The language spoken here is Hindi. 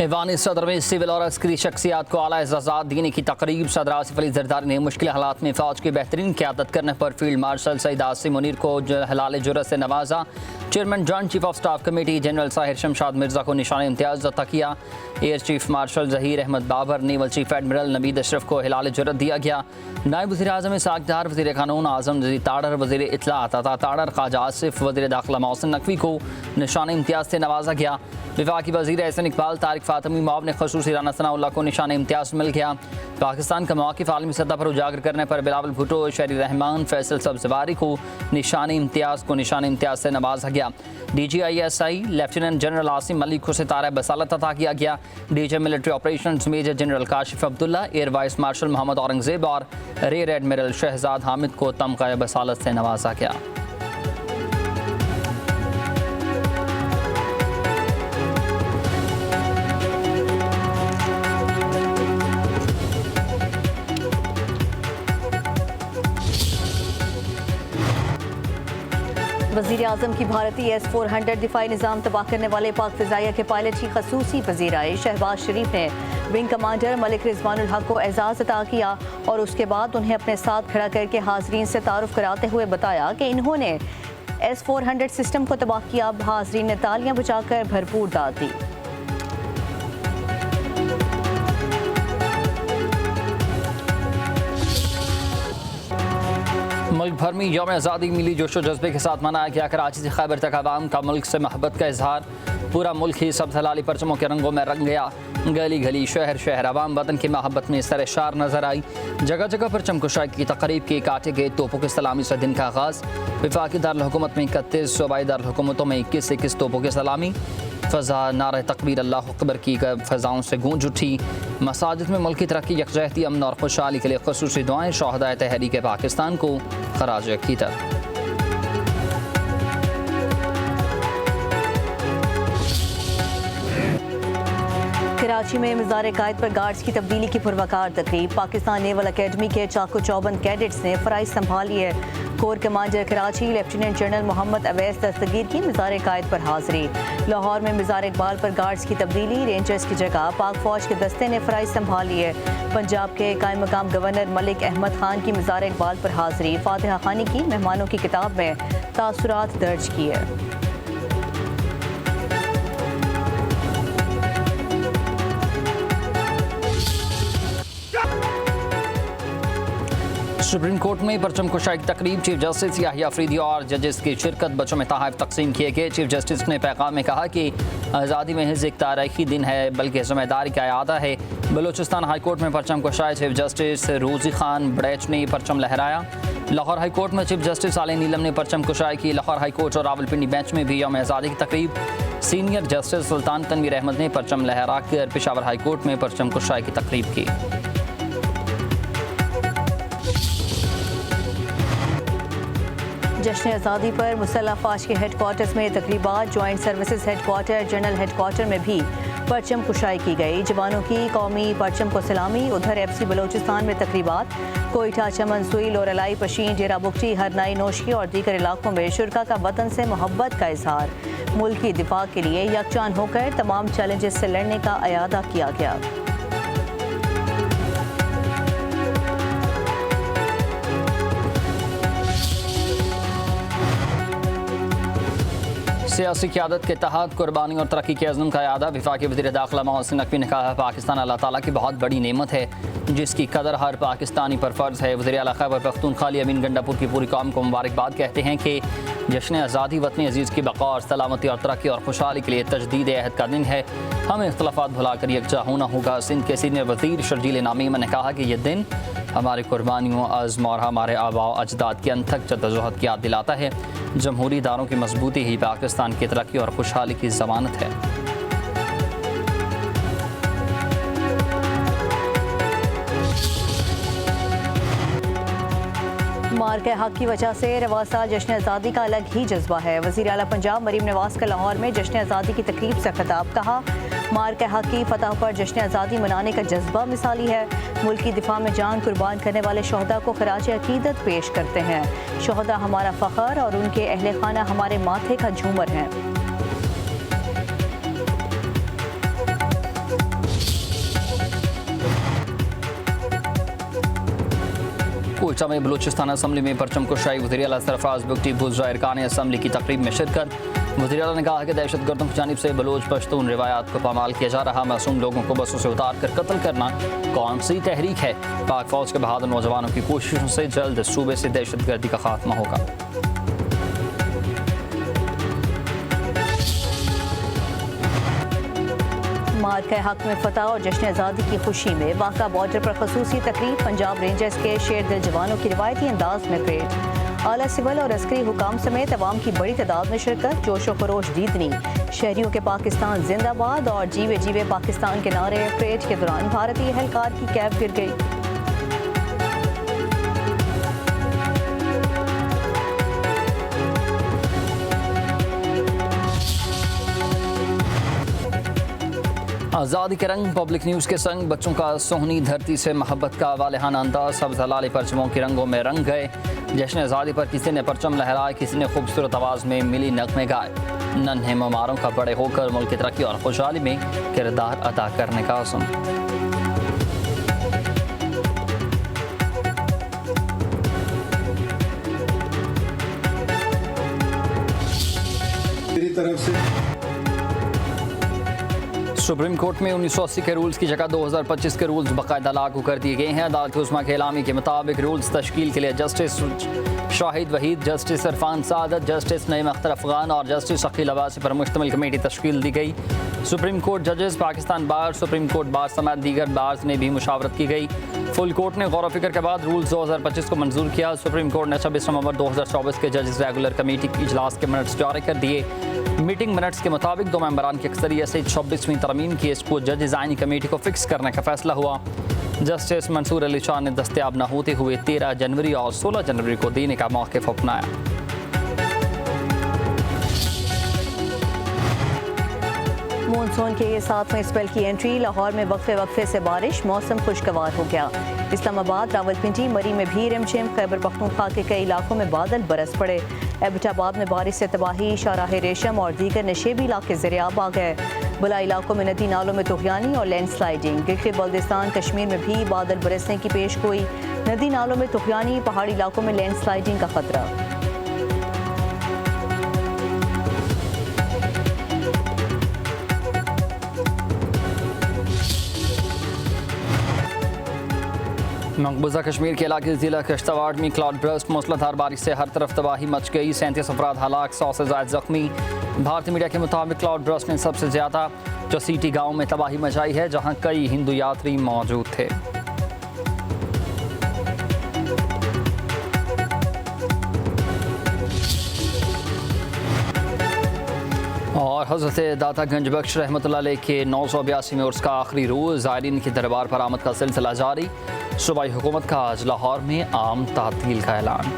ईवान सदर में सिविल और अस्करी शख्सियात को आला एजाज़ात देने की तकरीब। सदर आसिफ अली जरदारी ने मुश्किल हालात में फ़ौज की बेहतरीन क़यादत करने पर फील्ड मार्शल सईद आसिम मुनीर को हलाल जुर्रत से नवाजा। Chairman joint chief of staff committee general Sahir Shamshad Mirza को निशान इम्तियाज़ अता किया। Air chief marshal Zaheer Ahmed Babar, naval chief admiral Naveed Ashraf को हिलाल जुर्रत दिया गया। नायब वज़ीर आज़म साकदार, वज़ीर क़ानून आज़म जदीद ताड़र, वज़ीर इत्तलात अता ताड़र, ख्वाजा आसिफ, वज़ीर दाखिला मोहसिन नकवी को निशान इम्तियाज़ से नवाजा गया। वफाकी वज़ीर एहसन इकबाल, तारिक फ़ातिमी, मुआविन ख़ुसूसी राना सनाउल्लाह को निशान इम्तियाज़ मिल गया। पाकिस्तान का मौक़िफ़ आलमी सतह पर उजागर करने पर बिलावल भुट्टो, शहरी रहमान, फैसल सब्ज़वारी को निशान इम्तियाज़ से नवाजा गया। DGISI lieutenant general Asim Malik को सितारा बसालत अता किया गया। DJ military operations major general Kashif Abdullah, air vice marshal Mohammad Aurangzeb और रेयर एडमिरल शहजाद हामिद को तमग़ा बसालत से नवाजा गया। वज़ीर आज़म की भारतीय S-400 दिफाई निज़ाम तबाह करने वाले पाक फ़िज़ाइया के पायलट की खसूसी पज़ीर आए। शहबाज शरीफ ने विंग कमांडर मलिक रिजवानुल हक को एजाज़ अता किया और उसके बाद उन्हें अपने साथ खड़ा करके हाज़रीन से तारुफ़ कराते हुए बताया कि इन्होंने S-400 सिस्टम को तबाह किया। हाज़रीन ने तालियां बजाकर भरपूर दाद दी। मुल्क भर में यौम आज़ादी मिली जोशो जज्बे के साथ मनाया गया। कराची से खैबर तक आवाम का मुल्क से मोहब्बत का इजहार। पूरा मुल्क ही सब हलाली परचमों के रंगों में रंग गया। गली गली शहर शहर आवाम वतन की मोहब्बत में सरशार नजर आई। जगह जगह परचम कुशाई की तकरीब के काटे गए तोपों की सलामी से दिन का आगाज़। वफाकी दारुल-हुकूमत में 31, सूबाई दारुल-हुकूमतों में 21 तोपों की सलामी। फ़ज़ा नारा तकबीर अल्लाहु अकबर की फ़ज़ाओं से गूंज उठी। मसाजिद में मुल्क की तरक्की, यकजहती, अमन और खुशहाली के लिए ख़ुसूसी दुआएं। शहदाए तहरीक पाकिस्तान को खराज अक़ीदत। कराची में मज़ार कायद पर गार्ड्स की तब्दीली की पुरवकार तकरीब। पाकिस्तान नेवल अकेडमी के चाको चौबंद कैडेट्स ने फ़राइज़ संभाली है। Corps commander Karachi lieutenant general Mohammad Awais Dastgir की मज़ार कायद पर हाज़री। लाहौर में मज़ार इकबाल पर गार्ड्स की तब्दीली, रेंजर्स की जगह पाक फ़ौज के दस्ते ने फ़राइज़ संभाली है। पंजाब के कायम मकाम गवर्नर मलिक अहमद खान की मज़ार इकबाल पर हाज़री। फातिहा खानी की मेहमानों की किताब में तासुरात दर्ज किए। सुप्रीम कोर्ट में परचम कुशाई की तकरीब। चीफ जस्टिस याहिया अफरीदी और जजेस की शिरकत। बच्चों में तोहफ़े तकसीम किए गए। चीफ जस्टिस ने पैगाम में कहा कि आज़ादी महज एक तारीखी दिन है बल्कि ज़िम्मेदारी का अदा है। बलूचिस्तान हाई कोर्ट में परचम कुशाई। चीफ जस्टिस रोज़ी खान बड़ैच ने परचम लहराया। लाहौर हाई कोर्ट में चीफ जस्टिस आले नीलम ने परचम कुशाई की। लाहौर हाई कोर्ट और रावलपिंडी बेंच में भी यौम आज़ादी की तकरीब। सीनियर जस्टिस सुल्तान तनवीर अहमद ने परचम लहरा कर पेशावर हाई कोर्ट में परचम कुशाई की तकरीब की। जश्न आज़ादी पर मुसल्लह फ़ौज के हेडक्वार्टर्स में तकरीबात। Joint services headquarter, general headquarter में भी परचम कुशाई की गई। जवानों की कौमी परचम को सलामी। उधर FC बलोचिस्तान में तकरीबात। कोयटा, चमन, सुई, लोरलाई, पशीन, डेरा बुगटी, हरनाई, नौशकी और दीगर इलाकों में शुरका का वतन से मोहब्बत का इजहार। मुल्क की दिफा के लिए यकजान होकर तमाम चैलेंजेस से लड़ने का अयादा किया गया। सियासी क़यादत के तहत कुर्बानी और तरक्की के अज़्म का यादा। वफाकी वज़ीर दाखिला मोहसिन नकवी ने कहा, पाकिस्तान अल्लाह ताला की बहुत बड़ी नेमत है जिसकी कदर हर पाकिस्तानी पर फ़र्ज़ है। वज़ीर आला खैबर पख्तूनख्वा अमीन गंडापुर की पूरी कौम को मुबारकबाद कहते हैं कि जश्न आज़ादी वतन अजीज़ की बक़ा और सलामती और तरक्की और खुशहाली के लिए तजदीद अहद का दिन है। हमें इख्तलाफात भुलाकर यकजा होना होगा। सिंध के सीनियर वज़ीर शर्जील नामीम ने कहा कि यह दिन हमारी कुर्बानियों, अज़्म और हमारे आबा अजदाद की अनथक जद्दोजहद की याद दिलाता है। जमहूरी इदारों की मजबूती ही पाकिस्तान की तरक्की और खुशहाली की ज़मानत है। मार्के हक की वजह से रवा साल जश्न आज़ादी का अलग ही जज्बा है। वज़ीर आला पंजाब मरीम नवाज का लाहौर में जश्न आज़ादी की तकरीब से खिताब। कहा, मार्के हक की फतह पर जश्न आज़ादी मनाने का जज्बा मिसाली है। मुल्क की दिफा में जान कुर्बान करने वाले शोहदा को खराज अकीदत पेश करते हैं। शोहदा हमारा फ़ख्र और उनके अहले खाना हमारे माथे का झूमर हैं। कोयटा में बलूचिस्तान असम्बली में परचम कुशाई वज़ीर आला सरफराज बुगटी बुज़रा इरकान असम्बली की तकरीब में शिरकत। वज़ीर आला ने कहा कि दहशतगर्दों की जानिब से बलूच पश्तून रिवायात को पामाल किया जा रहा मासूम लोगों को बसों से उतार कर कत्ल करना कौन सी तहरीक है। पाक फौज के बहादुर नौजवानों की कोशिशों से जल्द सूबे से दहशतगर्दी का खात्मा होगा। मार्क के हक में फतह और जश्न आज़ादी की खुशी में वाक़ा बॉर्डर पर खसूसी तकरीब। पंजाब रेंजर्स के शेर दिल जवानों की रिवायती अंदाज में परेड। आला सिविल और अस्करी हुकाम समेत अवाम की बड़ी तादाद में शिरकत। जोशो खरोश दीदनी। शहरियों के पाकिस्तान जिंदाबाद और जीवे जीवे पाकिस्तान के नारे। परेड के दौरान भारतीय एहलकार की कैब गिर गई। आज़ादी के रंग पब्लिक न्यूज़ के संग बच्चों का सोहनी धरती से मोहब्बत का वालेहाना अंदाज। सब्ज़ हलाली परचमों के रंगों में रंग गए। जश्न आज़ादी पर किसी ने परचम लहराए, किसी ने खूबसूरत आवाज़ में मिली नगमे गाए। नन्हे ममारों का बड़े होकर मुल्क की तरक्की और खुशहाली में किरदार अदा करने का आज़म। मेरी तरफ से सुप्रीम कोर्ट में 1980 के रूल्स की जगह 2025 के रूल्स बाकायदा लागू कर दिए गए हैं। अदालत उस्मा के एलामी के मुताबिक रूल्स तश्कील के लिए जस्टिस शाहिद वहीद, जस्टिस इरफान सादत, जस्टिस नईम अख्तर अफगान और जस्टिस अकील अब्बासी पर मुश्तमिल कमेटी तश्कील दी गई। सुप्रीम कोर्ट जजेस, पाकिस्तान बार, सुप्रीम कोर्ट बार समेत दीगर बार्स ने भी मुशावरत की गई। फुल कोर्ट ने गौर फिक्र के बाद रूल्स 2025 को मंजूर किया। सुप्रीम कोर्ट ने 26 नवंबर 2024 के जजेस रेगुलर कमेटी के इजलास के मिनट्स जारी कर दिए। मीटिंग मिनट्स के मुताबिक 2 मेंबरान की अक्सरियत से 26वीं तरमीम केस को जज डिज़ाइनी कमेटी को फिक्स करने का फैसला हुआ। जस्टिस मंसूर अली शाह ने दस्तयाब न होते हुए 13 जनवरी और 16 जनवरी को देने का मौक़िफ़ अपनाया। मानसून के 7वें स्पेल की एंट्री। लाहौर में वक्फे से बारिश, मौसम खुशगवार हो गया। इस्लामाबाद, रावलपिंडी, मरी में भी रिमझिम। खैबर पख्तूनख्वा के कई इलाकों में बादल बरस पड़े। एबटाबाद में बारिश से तबाही। शाहराह रेशम और दीगर नशेबी इलाके ज़ेर-ए-आब आ गए। बुला इलाकों में नदी नालों में तुग़यानी और लैंडस्लाइडिंग। गिलगित बल्दिस्तान कश्मीर में भी बादल बरसने की पेश गोई। नदी नालों में तुग़यानी, पहाड़ी इलाकों में लैंडस्लाइडिंग का खतरा। मकबूजा कश्मीर के इलाके ज़िला किश्तवाड़ में क्लाउड बर्स्ट, मूसलाधार बारिश से हर तरफ तबाही मच गई। 37 अफराद हलाक, 100 से ज़ायद ज़ख्मी। भारतीय मीडिया के मुताबिक क्लाउड बर्स्ट ने सबसे ज़्यादा जसीटी गांव में तबाही मचाई है, जहां कई हिंदू यात्री मौजूद थे। और हज़रत दाता गंज बख्श रहमतुल्लाह अलैह के 982 में उर्स का आखिरी रोज़। ज़ायरीन के दरबार पर आमद का सिलसिला जारी। सूबाई हुकूमत का आज लाहौर में आम तातील का ऐलान।